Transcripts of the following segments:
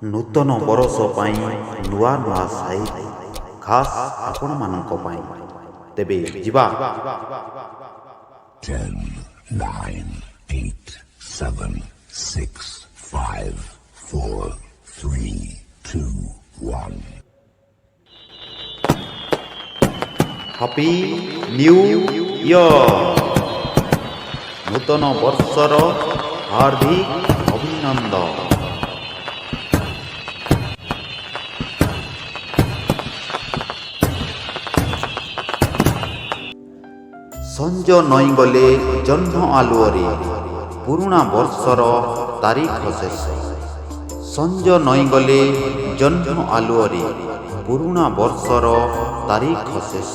ନୂତନ ବରଷ ପାଇଁ ନୂଆ ନୂଆ ସାଇଜ ଖାସ୍ ଆପଣମାନଙ୍କ ପାଇଁ। ତେବେ ଯିବା। 10, 9, 8, 7, 6, 5, 4, 3, 2, 1. Happy new year. ନୂତନ ବର୍ଷର ହାର୍ଦ୍ଦିକ ଅଭିନନ୍ଦନ। ସଞ୍ଜ ନଇଁଗଲେ ଜହ୍ନ ଆଲୁଅରେ ପୁରୁଣା ବର୍ଷର ତାରିଖ ଶେଷ। ସଞ୍ଜ ନଇଁଗଲେ ଜହ୍ନ ଆଲୁଅରେ ପୁରୁଣା ବର୍ଷର ତାରିଖ ଶେଷ।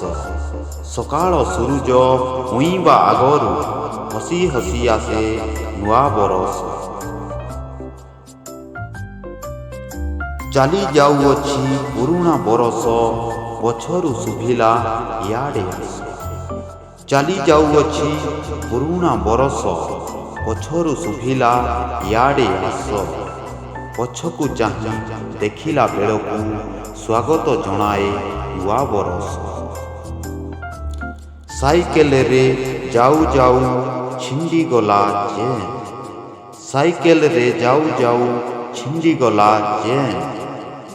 ସକାଳ ସୂରୁଜ ଉଇଁବା ଆଗରୁ ହସି ହସି ଆସେ ନୂଆ ବରଷ। ଚାଲି ଯାଉଅଛି ପୁରୁଣା ବରଷ, ପଛରୁ ଶୁଭିଲା ଇଆଡ଼େ ଆସ। ଚାଲି ଯାଉଅଛି ପୁରୁଣା ବରଷ, ପଛରୁ ଶୁଭିଲା ଇଆଡ଼େ ଆସ। ପଛକୁ ଚାହିଁ ଦେଖିଲା ବେଳକୁ ସ୍ୱାଗତ ଜଣାଏ ନୂଆ ବରଷ। ସାଇକେଲରେ ଯାଉ ଯାଉ ଛିଣ୍ଡିଗଲା ଚେନ୍। ସାଇକେଲରେ ଯାଉ ଯାଉ ଛିଣ୍ଡିଗଲା ଚେନ୍।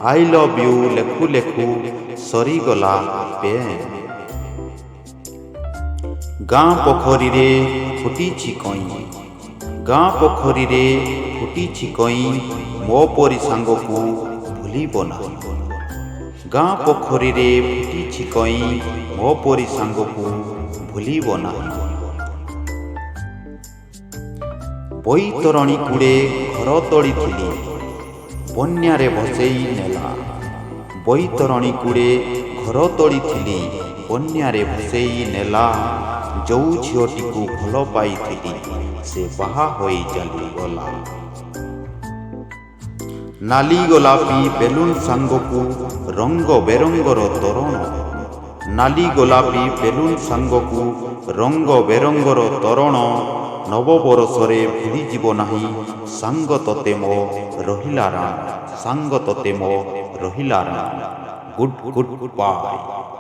ଆଇ ଲଭ୍ ୟୁ ଲେଖୁ ଲେଖୁ ସରିଗଲା ପେନ୍। ଗାଁ ପୋଖରୀରେ ଫୁଟିଛି କଇଁ। ଗାଁ ପୋଖରୀରେ ଫୁଟିଛି କଇଁ, ମୋ ପରି ସାଙ୍ଗକୁ ଭୁଲିବ ନାହିଁ। ଗାଁ ପୋଖରୀରେ ଫୁଟିଛି କଇଁ, ମୋ ପରି ସାଙ୍ଗକୁ ଭୁଲିବ ନାହିଁ। ବୈତରଣୀ କୂଳେ ଘର ତୋଳିଥିଲି, ବନ୍ୟାରେ ଭସେଇ ନେଲା। ବୈତରଣୀ କୂଳେ ଘର ତୋଳିଥିଲି, ବନ୍ୟାରେ ଭସେଇ ନେଲା। ଯୋଉ ଝିଅଟିକୁ ଭଲ ପାଇଥିଲି, ସେ ବାହା ହୋଇ ଚାଲିଗଲା। ନାଲି ଗୋଲାପୀ ବେଲୁନ ସାଙ୍ଗକୁ ରଙ୍ଗ ବେରଙ୍ଗର ତୋରଣ। ନାଲି ଗୋଲାପୀ ବେଲୁନ ସାଙ୍ଗକୁ ରଙ୍ଗ ବେରଙ୍ଗର ତୋରଣ। ନବବରଷରେ ଭୁଲିଯିବ ନାହିଁ ସାଙ୍ଗ ତୋତେ ମୋ ରହିଲା ରାଣ। ସାଙ୍ଗ ତୋତେ ମୋ ରହିଲା ରାଣ। Good bye.